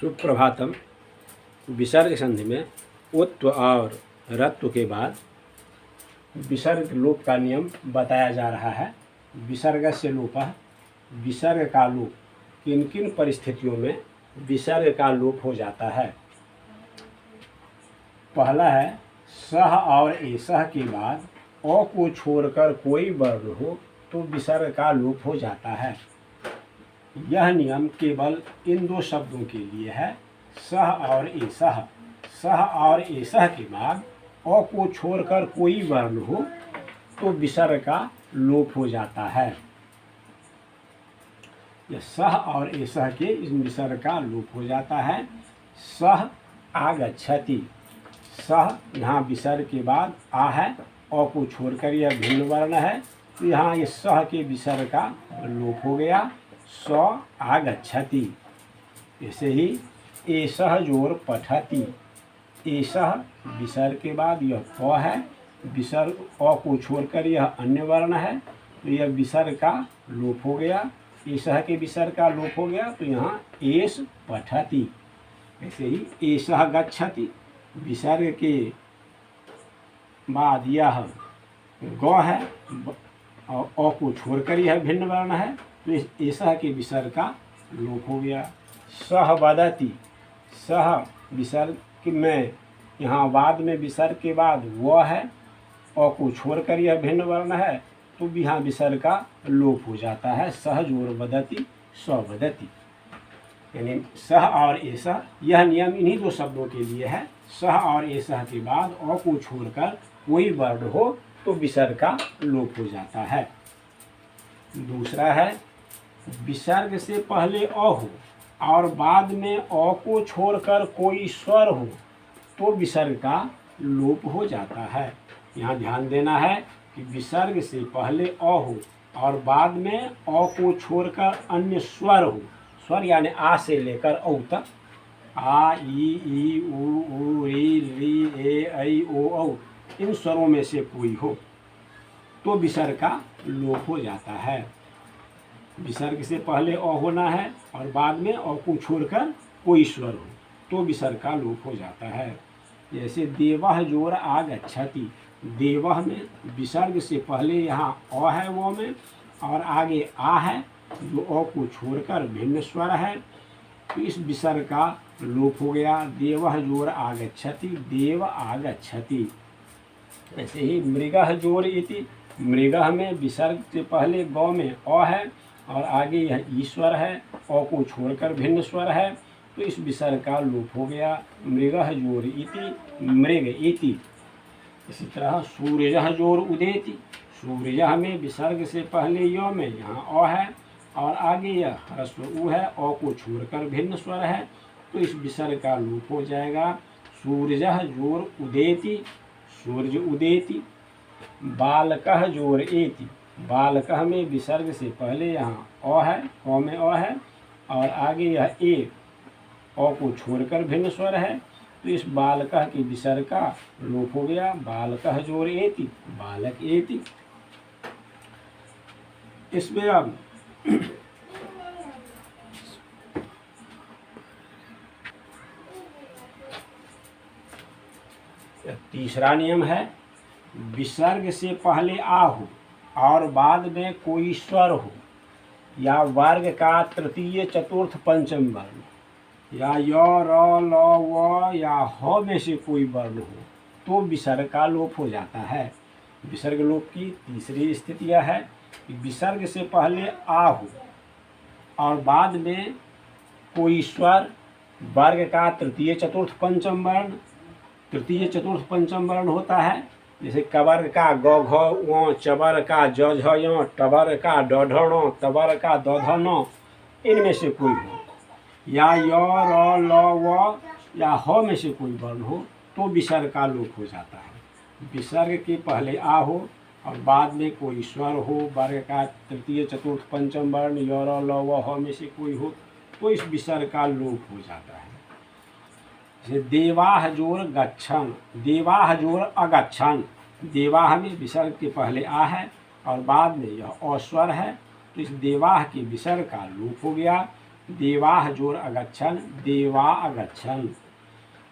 सुप्रभातम। विसर्ग संधि में उत्व और रत्व के बाद विसर्ग लोप का नियम बताया जा रहा है। विसर्गस्य लोपः, विसर्ग का लोप किन किन परिस्थितियों में विसर्ग का लोप हो जाता है। पहला है सह और एसह के बाद अ को छोड़कर कोई वर्ण हो तो विसर्ग का लोप हो जाता है। यह नियम केवल इन दो शब्दों के लिए है, सह और एसह। सह और एसह के बाद अ को छोड़कर कोई वर्ण हो तो विसर्ग का लोप हो जाता है। यह सह और एसह के इस विसर्ग का लोप हो जाता है। सह आगच्छति, सह यहाँ विसर्ग के बाद आ है, अ को छोड़कर यह भिन्न वर्ण है तो यहाँ ये सह के विसर्ग का लोप हो गया। स आगच्छति। ऐसे ही एसह जोर पठति, एसह विसर्ग के बाद यह प है, विसर्ग अ को छोड़कर यह अन्य वर्ण है तो यह विसर्ग का लोप हो गया। एसह के विसर्ग का लोप हो गया तो यहाँ एस पठति। ऐसे ही एसह गच्छति, विसर्ग के बाद यह ग है और अ को छोड़कर यह भिन्न वर्ण है तो इस एसह के विसर्ग का लोप हो गया। सह वदति, सह विसर्ग में यहाँ वाद में विसर्ग के बाद व है, अ को छोड़कर यह भिन्न वर्ण है तो यहाँ विसर्ग का लोप हो जाता है। सह जोर वदति स्ववदति, यानी सह और एसह। यह नियम इन्हीं दो शब्दों के लिए है। सह और एसह के बाद अ को छोड़कर कोई वर्ण हो तो विसर्ग का लोप हो जाता है। दूसरा है विसर्ग से पहले अ हो और बाद में अ को छोड़कर कोई स्वर हो तो विसर्ग का लोप हो जाता है। यहाँ ध्यान देना है कि विसर्ग से पहले अ हो और बाद में अ को छोड़कर अन्य स्वर हो। स्वर यानी आ से लेकर औ तक, आ ई उ री री ए ऐ ओ औ, इन स्वरों में से कोई हो तो विसर्ग का लोप हो जाता है। विसर्ग से पहले अ होना है और बाद में अ को छोड़कर कोई स्वर हो तो विसर्ग का लोप हो जाता है। जैसे देवः जोर आगच्छति, देवः में विसर्ग से पहले यहाँ अ है वो में और आगे आ है जो अ को छोड़कर भिन्न स्वर है तो इस विसर्ग का लोप हो गया। देवः जोर आगच्छति, देव आगच्छति। ऐसे ही मृगः जोर इति, मृगः में विसर्ग से पहले ग में अ है और आगे यह ईश्वर है, अ को छोड़कर भिन्न स्वर है तो इस विसर्ग का लोप हो गया। मृगः जोर इति, मृग इति। इसी तरह सूर्यः जोर उदेति, सूर्यः में विसर्ग से पहले य में यहाँ अ है और आगे यह ह्रस्व उ है, अ को छोड़कर भिन्न स्वर है तो इस विसर्ग का लोप हो जाएगा। सूर्यः जोर उदेति, सूर्य उदेति। बालकः जोर एति, बालकः में विसर्ग से पहले यहाँ अ है, क में अ है और आगे यह ए, अ को छोड़कर भिन्न स्वर है तो इस बालकः के विसर्ग का लोप हो गया। बालकः जोर एति, बालक एति। इसमें अब तीसरा नियम है विसर्ग से पहले आ हो और बाद में कोई स्वर हो या वर्ग का तृतीय चतुर्थ पंचम वर्ण या य र ल व या ह में से कोई वर्ण हो तो विसर्ग का लोप हो जाता है। विसर्ग लोप की तीसरी स्थिति यह है कि विसर्ग से पहले आ हो और बाद में कोई स्वर, वर्ग का तृतीय चतुर्थ पंचम वर्ण। तृतीय चतुर्थ पंचम वर्ण होता है जैसे कबर का ग घ व, चबर का ज झ य, टबर का ड ढ ण, तबर का द ध न, इनमें से कोई हो या य र ल व या ह में से कोई वर्ण हो तो विसर्ग का लोप हो जाता है। विसर्ग के पहले आ हो और बाद में कोई स्वर हो, वर्ग का तृतीय चतुर्थ पंचम वर्ण य र ल व ह में से कोई हो तो इस विसर्ग का लोप हो जाता है। जैसे देवाः जोर गच्छन्, देवाः जोर अगच्छन्। देवाः में विसर्ग के पहले आ है और बाद में यह अस्वर है तो इस देवाः के विसर्ग का लोप हो गया। देवाः जोर अगच्छन्, देवा अगच्छन्।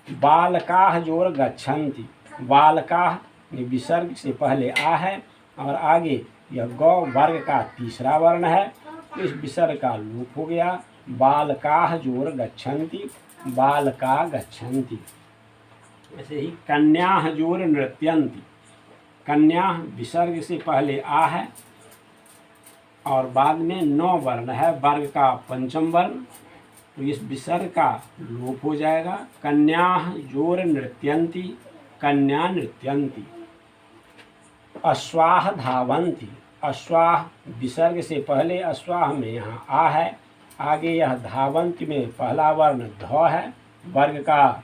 बालकाः जोर गच्छन्ति, बालकाः विसर्ग से पहले आ है और आगे यह गौ वर्ग का तीसरा वर्ण है, तो इस विसर्ग का लोप हो गया। बालकाः जोर गच्छन्ति, बालका गच्छन्ति। ऐसे ही कन्याः जोर नृत्यन्ति, कन्या विसर्ग से पहले आ है और बाद में 9 वर्ण है, वर्ग का पंचम वर्ण, तो इस विसर्ग का लोप हो जाएगा। कन्याः जोर नृत्यन्ति, कन्या नृत्यन्ति। अश्वाः धावन्ति, अश्वाः विसर्ग से पहले अश्वाह में यहाँ आ है, आगे यह धावन्ति में पहला वर्ण ध है, वर्ग का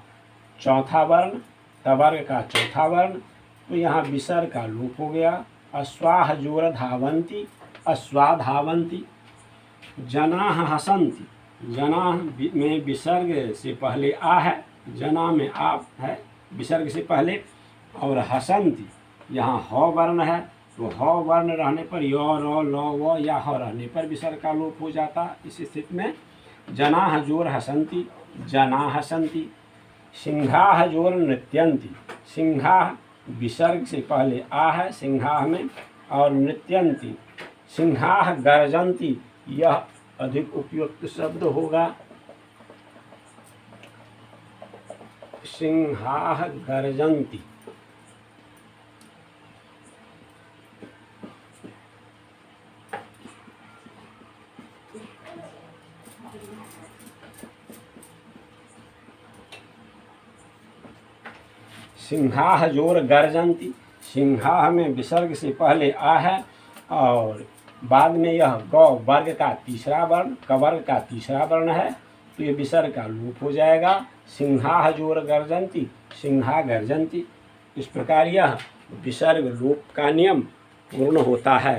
चौथा वर्ण, तवर्ग का चौथा वर्ण, तो यहाँ विसर्ग का लोप हो गया। अश्वाः जोर धावन्ति, अश्वा धावन्ति। जनाः हसन्ति, जना में विसर्ग से पहले आ है, जना में आ है विसर्ग से पहले, और हसन्ति यहाँ ह वर्ण है, तो ह वर्ण रहने पर य र ल व या ह रहने पर विसर्ग का लोप हो जाता। इस स्थिति में जनाः जोर हसन्ति, जना हसन्ति। सिंहाः जोर नृत्यन्ति, सिंहाः विसर्ग से पहले आ है सिंहाः में, और नृत्यन्ति। सिंहाः गर्जन्ति, यह अधिक उपयुक्त शब्द होगा। सिंहाः गर्जन्ति। सिंहाः जोर गर्जन्ति, सिंहाः में विसर्ग से पहले आ है और बाद में यह गौ वर्ग का तीसरा वर्ण, कवर्ग का तीसरा वर्ण है, तो ये विसर्ग का लोप हो जाएगा। सिंहाः जोर गर्जन्ति, सिंहा गर्जन्ति। इस प्रकार यह विसर्ग लोप का नियम पूर्ण होता है।